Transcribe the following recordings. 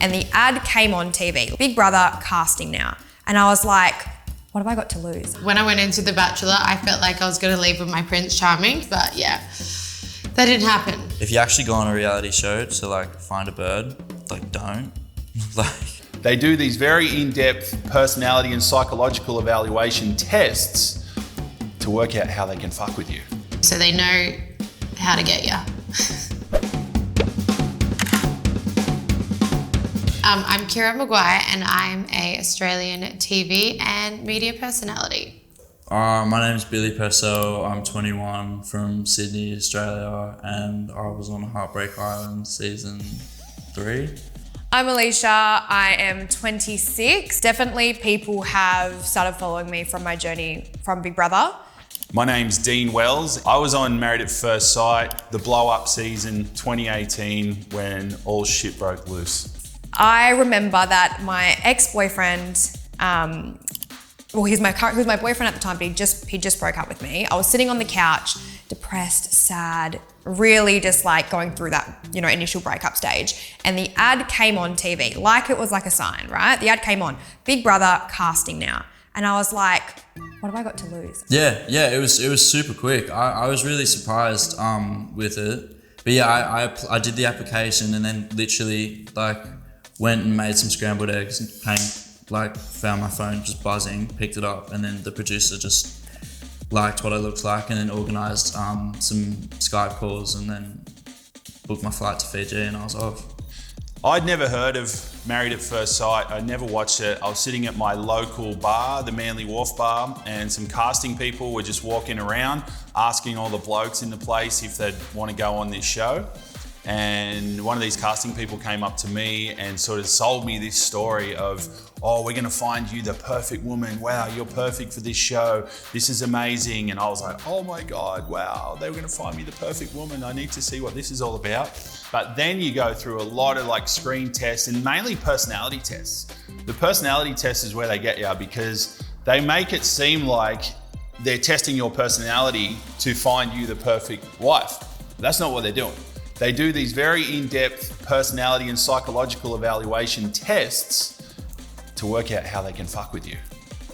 and the ad came on TV, Big Brother casting now. And I was like, what have I got to lose? When I went into The Bachelor, I felt like I was gonna leave with my Prince Charming, but yeah, that didn't happen. If you actually go on a reality show to like find a bird, like don't. They do these very in-depth personality and psychological evaluation tests to work out how they can fuck with you. So they know how to get you. I'm Keira Maguire and I'm an Australian TV and media personality. My name's Billy Purcell. I'm 21 from Sydney, Australia, and I was on Heartbreak Island season 3. I'm Aleisha, I am 26. Definitely people have started following me from my journey from Big Brother. My name's Dean Wells. I was on Married at First Sight, the blow-up season 2018 when all shit broke loose. I remember that my ex-boyfriend, well, he was my boyfriend at the time, but he just broke up with me. I was sitting on the couch, depressed, sad, really just like going through that, initial breakup stage. And the ad came on TV, like it was like a sign, right? The ad came on, Big Brother casting now. And I was like, what have I got to lose? Yeah, it was super quick. I was really surprised with it. But yeah, I did the application and then literally like went and made some scrambled eggs and found my phone just buzzing, picked it up, and then the producer just liked what I looked like and then organised some Skype calls and then booked my flight to Fiji and I was off. I'd never heard of Married at First Sight. I'd never watched it. I was sitting at my local bar, the Manly Wharf Bar, and some casting people were just walking around asking all the blokes in the place if they'd want to go on this show. And one of these casting people came up to me and sort of sold me this story of, oh, we're gonna find you the perfect woman. Wow, you're perfect for this show. This is amazing. And I was like, oh my God, wow, they were gonna find me the perfect woman. I need to see what this is all about. But then you go through a lot of like screen tests and mainly personality tests. The personality test is where they get you because they make it seem like they're testing your personality to find you the perfect wife. That's not what they're doing. They do these very in-depth personality and psychological evaluation tests to work out how they can fuck with you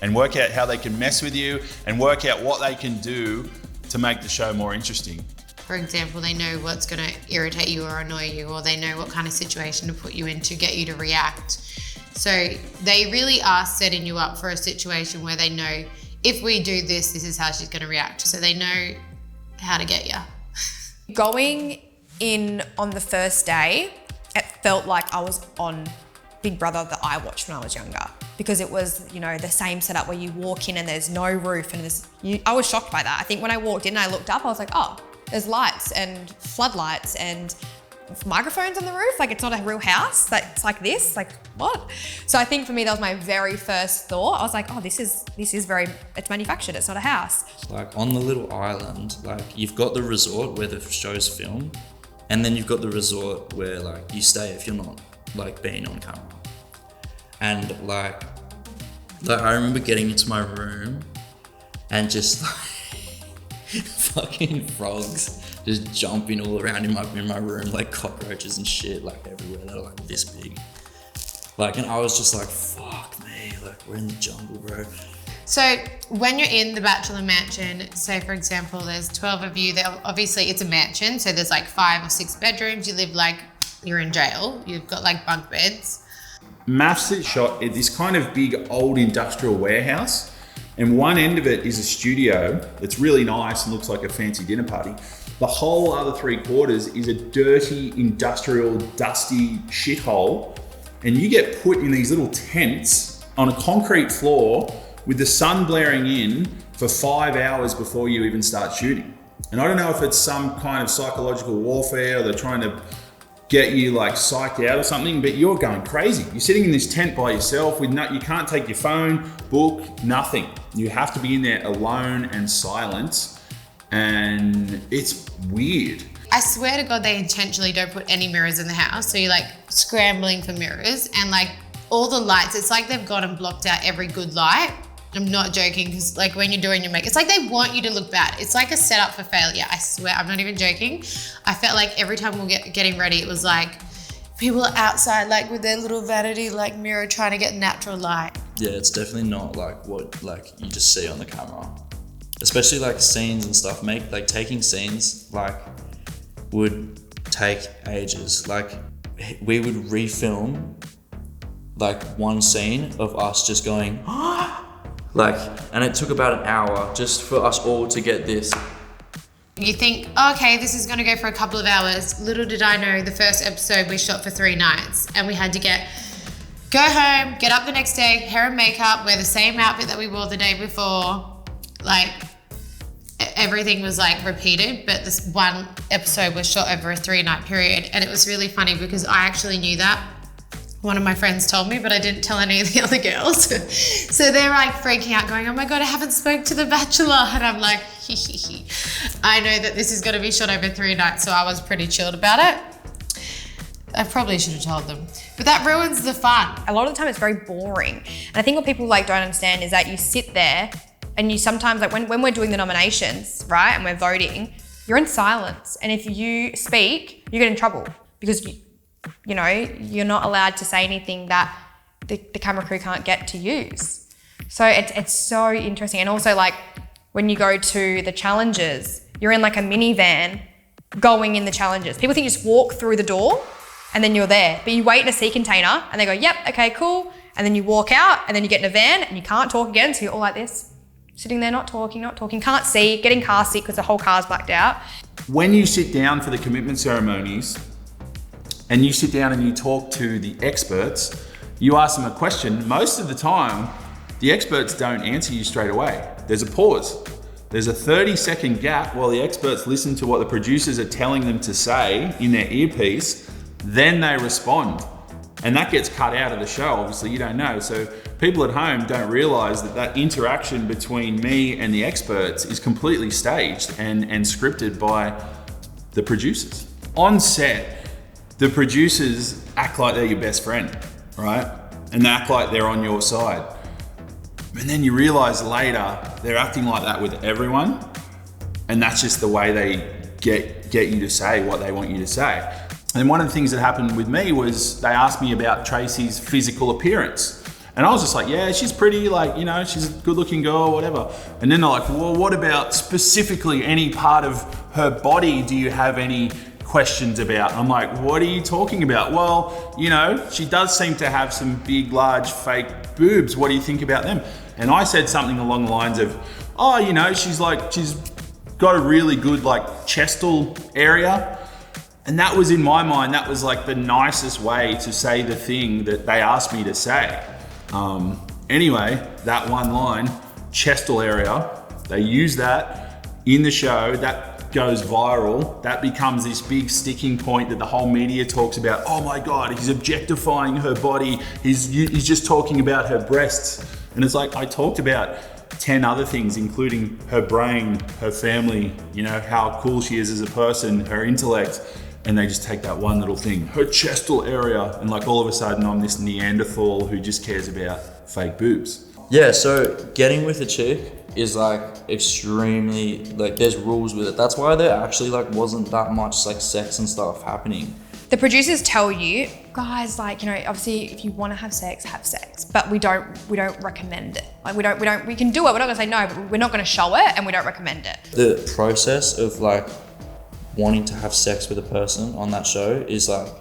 and work out how they can mess with you and work out what they can do to make the show more interesting. For example, they know what's going to irritate you or annoy you, or they know what kind of situation to put you in to get you to react. So they really are setting you up for a situation where they know if we do this, this is how she's going to react. So they know how to get you. Going in on the first day, it felt like I was on Big Brother that I watched when I was younger because it was, the same setup where you walk in and there's no roof and I was shocked by that. I think when I walked in and I looked up, I was like, oh, there's lights and floodlights and microphones on the roof. Like it's not a real house. It's like this, like what? So I think for me, that was my very first thought. I was like, oh, this is it's manufactured. It's not a house. Like on the little island, like you've got the resort where the show's filmed. And then you've got the resort where like you stay if you're not like being on camera. And like I remember getting into my room and just like fucking frogs just jumping all around in my room, like cockroaches and shit, like everywhere. They're like this big. Like, and I was just like, fuck me, like we're in the jungle, bro. So when you're in the Bachelor mansion, say for example, there's 12 of you, obviously it's a mansion, so there's like 5 or 6 bedrooms, you live like you're in jail, you've got like bunk beds. MAFS is shot at this kind of big old industrial warehouse, and one end of it is a studio that's really nice and looks like a fancy dinner party. The whole other 3/4 is a dirty, industrial, dusty shithole, and you get put in these little tents on a concrete floor with the sun blaring in for 5 hours before you even start shooting. And I don't know if it's some kind of psychological warfare or they're trying to get you like psyched out or something, but you're going crazy. You're sitting in this tent by yourself with you can't take your phone, book, nothing. You have to be in there alone and silent, and it's weird. I swear to God, they intentionally don't put any mirrors in the house. So you're like scrambling for mirrors and like all the lights, it's like they've gone and blocked out every good light. I'm not joking, because like when you're doing your makeup, it's like they want you to look bad. It's like a setup for failure. I swear, I'm not even joking. I felt like every time we were getting ready, it was like people are outside like with their little vanity like mirror trying to get natural light. Yeah, it's definitely not like what like you just see on the camera. Especially like scenes and stuff. Taking scenes like would take ages. Like we would refilm like one scene of us just going like, and it took about an hour just for us all to get this. You think, okay, this is gonna go for a couple of hours. Little did I know, the first episode we shot for 3 nights, and we had to go home, get up the next day, hair and makeup, wear the same outfit that we wore the day before. Like, everything was like repeated, but this one episode was shot over a 3-night period. And it was really funny because I actually knew that. One of my friends told me, but I didn't tell any of the other girls. So they're like freaking out going, oh my God, I haven't spoke to the Bachelor. And I'm like, hee. I know that this is gonna be shot over 3 nights, so I was pretty chilled about it. I probably should have told them, but that ruins the fun. A lot of the time it's very boring. And I think what people like don't understand is that you sit there and you sometimes, like when we're doing the nominations, right, and we're voting, you're in silence. And if you speak, you get in trouble because you know, you're not allowed to say anything that the camera crew can't get to use. So it's so interesting. And also like when you go to the challenges, you're in like a minivan going in the challenges. People think you just walk through the door and then you're there, but you wait in a sea container and they go, yep, okay, cool. And then you walk out and then you get in a van and you can't talk again. So you're all like this, sitting there, not talking, can't see, getting car sick because the whole car's blacked out. When you sit down for the commitment ceremonies and you sit down and you talk to the experts, you ask them a question, most of the time, the experts don't answer you straight away. There's a pause. There's a 30-second gap while the experts listen to what the producers are telling them to say in their earpiece, then they respond. And that gets cut out of the show, obviously, you don't know. So people at home don't realize that interaction between me and the experts is completely staged and scripted by the producers. On set, the producers act like they're your best friend, right? And they act like they're on your side. And then you realize later, they're acting like that with everyone. And that's just the way they get you to say what they want you to say. And one of the things that happened with me was they asked me about Tracy's physical appearance. And I was just like, yeah, she's pretty, like, you know, she's a good looking girl, whatever. And then they're like, well, what about specifically any part of her body do you have any questions about? I'm like, what are you talking about? Well, you know, she does seem to have some big, large, fake boobs. What do you think about them? And I said something along the lines of, oh, you know, she's got a really good like chestal area. And that was, in my mind, that was like the nicest way to say the thing that they asked me to say. Anyway, that one line, chestal area, they use that in the show, that goes viral. That becomes this big sticking point that the whole media talks about. Oh my God, he's objectifying her body. He's just talking about her breasts. And it's like, I talked about 10 other things, including her brain, her family, you know, how cool she is as a person, her intellect. And they just take that one little thing, her chestal area, and like all of a sudden I'm this Neanderthal who just cares about fake boobs. Yeah, so getting with a chick is like extremely, like there's rules with it. That's why there actually like wasn't that much like sex and stuff happening. The producers tell you, guys, like, you know, obviously if you want to have sex, but we don't recommend it. Like we can do it, we're not gonna say no, but we're not gonna show it and we don't recommend it. The process of like wanting to have sex with a person on that show is like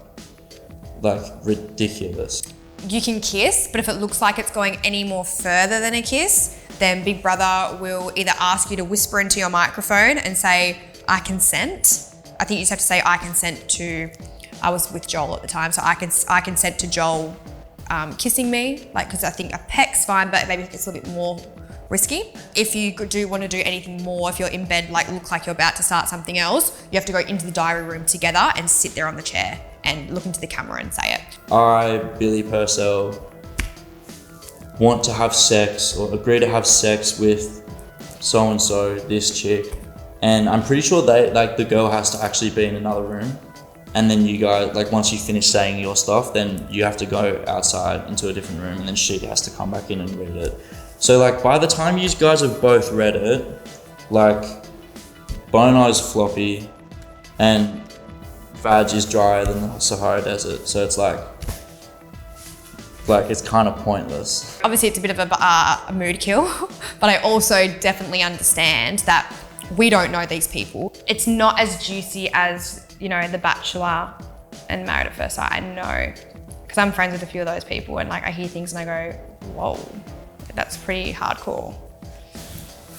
ridiculous. You can kiss, but if it looks like it's going any more further than a kiss, then Big Brother will either ask you to whisper into your microphone and say, I consent. I think you just have to say, I consent to, I was with Joel at the time, so I consent to Joel kissing me, like, because I think a peck's fine, but maybe it's a little bit more risky. If you do want to do anything more, if you're in bed, like look like you're about to start something else, you have to go into the diary room together and sit there on the chair and look into the camera and say it. I, Billy Purcell, want to have sex or agree to have sex with so-and-so, this chick. And I'm pretty sure the girl has to actually be in another room. And then you guys, like once you finish saying your stuff, then you have to go outside into a different room and then she has to come back in and read it. So like by the time you guys have both read it, like Bone Eye's floppy and vag is drier than the Sahara Desert, so it's like it's kind of pointless. Obviously it's a bit of a mood kill, but I also definitely understand that we don't know these people. It's not as juicy as, you know, The Bachelor and Married at First Sight. I know, because I'm friends with a few of those people, and like I hear things and I go, whoa, that's pretty hardcore.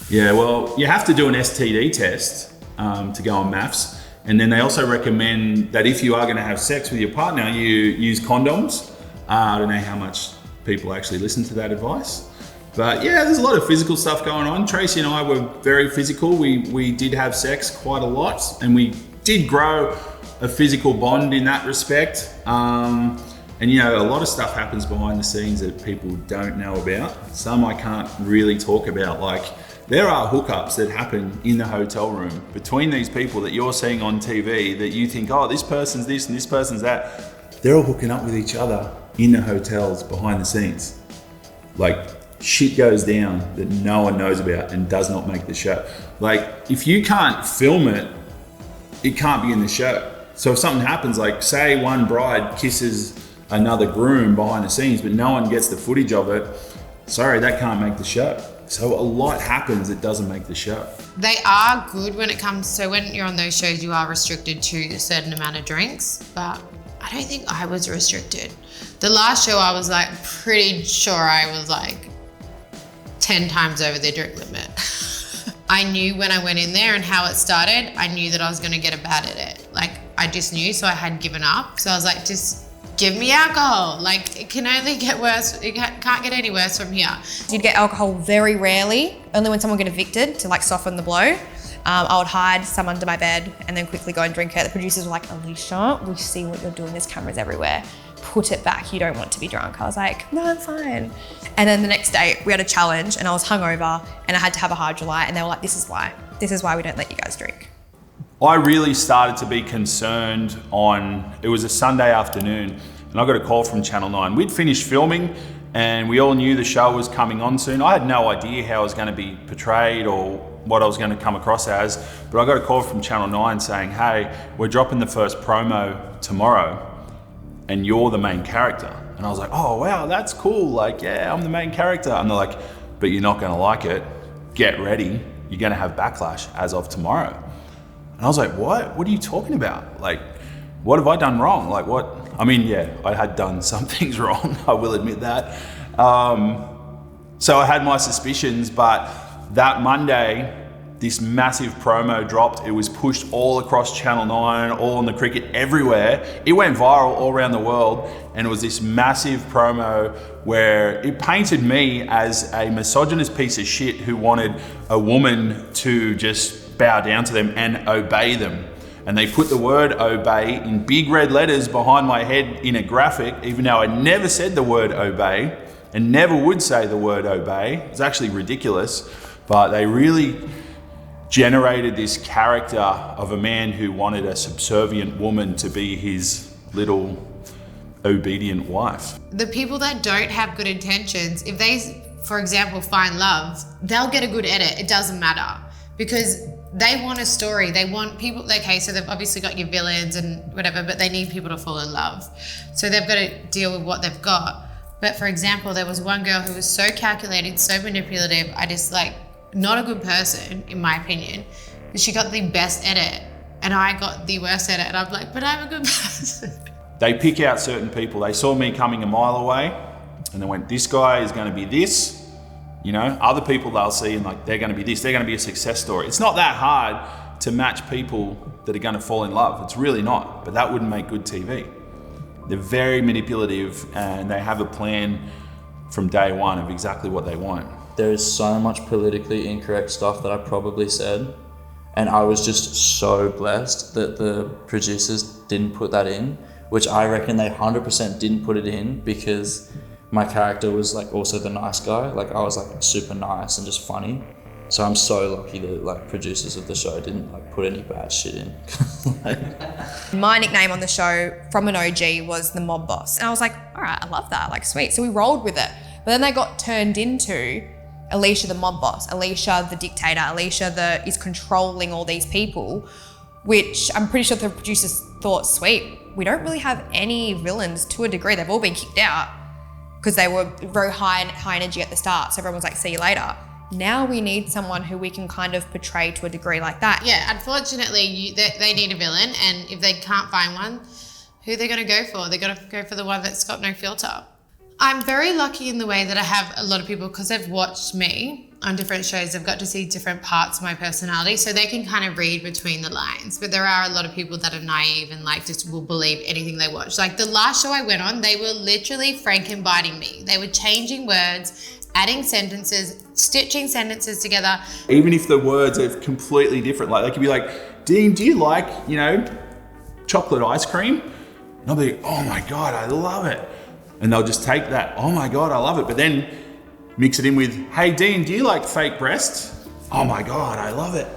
Yeah, well, you have to do an STD test to go on MAFS. And then they also recommend that if you are going to have sex with your partner, you use condoms. I don't know how much people actually listen to that advice. But yeah, there's a lot of physical stuff going on. Tracy and I were very physical. We did have sex quite a lot, and we did grow a physical bond in that respect. And you know, a lot of stuff happens behind the scenes that people don't know about. Some I can't really talk about. Like, there are hookups that happen in the hotel room between these people that you're seeing on TV that you think, oh, this person's this and this person's that. They're all hooking up with each other in the hotels behind the scenes. Like, shit goes down that no one knows about and does not make the show. Like, if you can't film it, it can't be in the show. So if something happens, like say one bride kisses another groom behind the scenes, but no one gets the footage of it, sorry, that can't make the show. So a lot happens that doesn't make the show. They are good when it comes, so when you're on those shows, you are restricted to a certain amount of drinks, but I don't think I was restricted. The last show I was like pretty sure I was like 10 times over the drink limit. I knew when I went in there and how it started, I knew that I was gonna get bad at it. Like, I just knew, so I had given up. So I was like, just give me alcohol. Like, it can only get worse. It can't get any worse from here. You'd get alcohol very rarely, only when someone got evicted to like soften the blow. I would hide some under my bed and then quickly go and drink it. The producers were like, Aleisha, we see what you're doing. There's cameras everywhere. Put it back. You don't want to be drunk. I was like, no, I'm fine. And then the next day we had a challenge and I was hungover and I had to have a hydrolyte, and they were like, this is why we don't let you guys drink. I really started to be concerned it was a Sunday afternoon, and I got a call from Channel 9. We'd finished filming and we all knew the show was coming on soon. I had no idea how I was going to be portrayed or what I was going to come across as, but I got a call from Channel 9 saying, hey, we're dropping the first promo tomorrow and you're the main character. And I was like, oh wow, that's cool. Like, yeah, I'm the main character. And they're like, but you're not going to like it. Get ready. You're going to have backlash as of tomorrow. And I was like, what? What are you talking about? Like, what have I done wrong? Like, what? I mean, yeah, I had done some things wrong. I will admit that. So I had my suspicions, but that Monday, this massive promo dropped. It was pushed all across Channel 9, all on the cricket, everywhere. It went viral all around the world. And it was this massive promo where it painted me as a misogynist piece of shit who wanted a woman to just bow down to them and obey them. And they put the word obey in big red letters behind my head in a graphic, even though I never said the word obey and never would say the word obey. It's actually ridiculous, but they really generated this character of a man who wanted a subservient woman to be his little obedient wife. The people that don't have good intentions, if they, for example, find love, they'll get a good edit. It doesn't matter, because they want a story. They want people, okay, so they've obviously got your villains and whatever, but they need people to fall in love. So they've got to deal with what they've got. But for example, there was one girl who was so calculated, so manipulative, I just like, not a good person, in my opinion. But she got the best edit and I got the worst edit, and I'm like, but I'm a good person. They pick out certain people. They saw me coming a mile away and they went, this guy is going to be this. You know, other people they'll see and like, they're going to be this, they're going to be a success story. It's not that hard to match people that are going to fall in love. It's really not, but that wouldn't make good TV. They're very manipulative and they have a plan from day one of exactly what they want. There is so much politically incorrect stuff that I probably said, and I was just so blessed that the producers didn't put that in, which I reckon they 100% didn't put it in because my character was like also the nice guy. Like, I was like super nice and just funny. So I'm so lucky that like producers of the show didn't like put any bad shit in. My nickname on the show from an OG was the mob boss. And I was like, all right, I love that, like sweet. So we rolled with it. But then they got turned into Aleisha the mob boss, Aleisha the dictator, Aleisha is controlling all these people, which I'm pretty sure the producers thought, sweet, we don't really have any villains to a degree. They've all been kicked out because they were very high energy at the start. So everyone was like, see you later. Now we need someone who we can kind of portray to a degree like that. Yeah, unfortunately, they need a villain, and if they can't find one, who are they going to go for? They're going to go for the one that's got no filter. I'm very lucky in the way that I have a lot of people, because they've watched me on different shows, they've got to see different parts of my personality, so they can kind of read between the lines. But there are a lot of people that are naive and like just will believe anything they watch. Like the last show I went on, they were literally Frankenbiting me. They were changing words, adding sentences, stitching sentences together. Even if the words are completely different, like they could be like, Dean, do you like, chocolate ice cream? And I'll be, oh my God, I love it. And they'll just take that, oh my God, I love it. But then mix it in with, hey Dean, do you like fake breasts? Oh my God, I love it.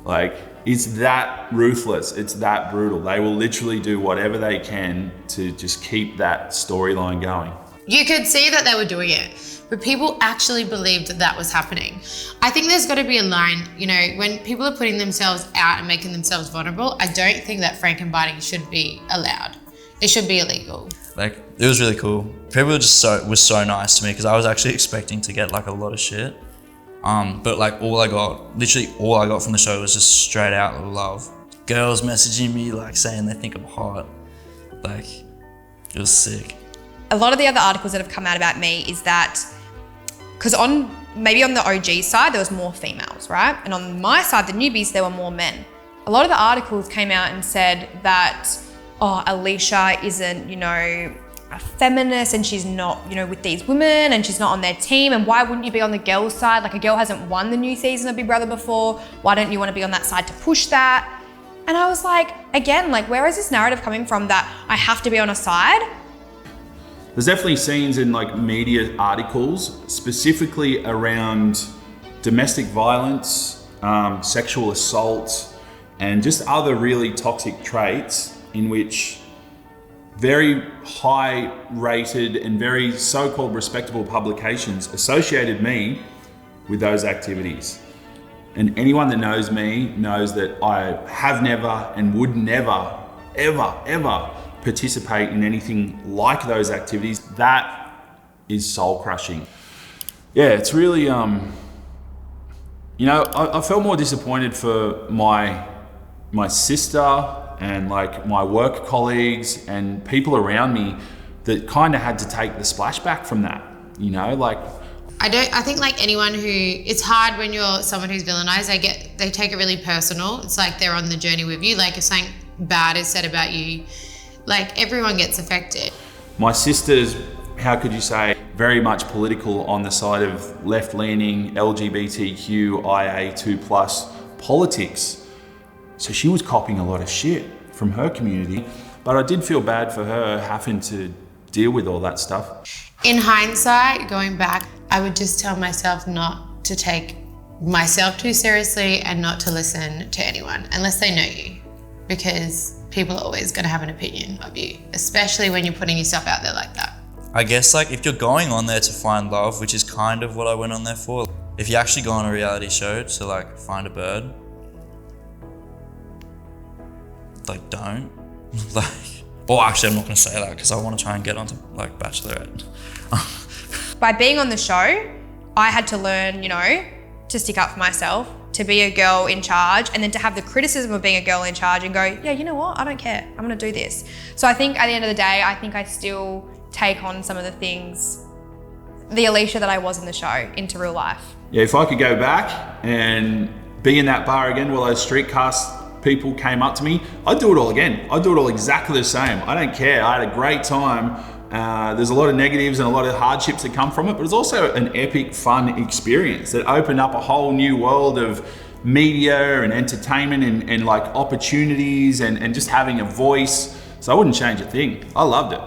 Like, it's that ruthless, it's that brutal. They will literally do whatever they can to just keep that storyline going. You could see that they were doing it, but people actually believed that that was happening. I think there's got to be a line, when people are putting themselves out and making themselves vulnerable, I don't think that Frankenbiting should be allowed. It should be illegal. Like, it was really cool. People were just so nice to me, because I was actually expecting to get like a lot of shit. But like literally all I got from the show was just straight out love. Girls messaging me like saying they think I'm hot. Like, it was sick. A lot of the other articles that have come out about me is that, because maybe on the OG side, there was more females, right? And on my side, the newbies, there were more men. A lot of the articles came out and said that, Aleisha isn't, a feminist, and she's not, with these women, and she's not on their team, and why wouldn't you be on the girls' side? Like, a girl hasn't won the new season of Big Brother before. Why don't you want to be on that side to push that? And I was like, again, like, where is this narrative coming from that I have to be on a side? There's definitely scenes in like media articles specifically around domestic violence, sexual assault, and just other really toxic traits in which very high rated and very so-called respectable publications associated me with those activities. And anyone that knows me knows that I have never and would never, ever participate in anything like those activities. That is soul crushing. Yeah, it's really, I felt more disappointed for my sister and like my work colleagues and people around me that kind of had to take the splashback from that, I think like anyone it's hard when you're someone who's villainized, they take it really personal. It's like they're on the journey with you. Like if something bad is said about you, like everyone gets affected. My sister's, how could you say, very much political on the side of left-leaning LGBTQIA2+ politics. So she was copying a lot of shit from her community, but I did feel bad for her having to deal with all that stuff. In hindsight, going back, I would just tell myself not to take myself too seriously and not to listen to anyone unless they know you, because people are always going to have an opinion of you, especially when you're putting yourself out there like that. I guess like if you're going on there to find love, which is kind of what I went on there for, if you actually go on a reality show to like find a bird, like don't. Actually I'm not going to say that because I want to try and get onto like Bachelorette. By being on the show, I had to learn, to stick up for myself, to be a girl in charge, and then to have the criticism of being a girl in charge and go, yeah, you know what? I don't care. I'm going to do this. So I think at the end of the day, I think I still take on some of the things, the Aleisha that I was in the show, into real life. Yeah, if I could go back and be in that bar again while those street cast people came up to me, I'd do it all again. I'd do it all exactly the same. I don't care. I had a great time. There's a lot of negatives and a lot of hardships that come from it, but it's also an epic, fun experience that opened up a whole new world of media and entertainment and like opportunities and just having a voice. So I wouldn't change a thing. I loved it.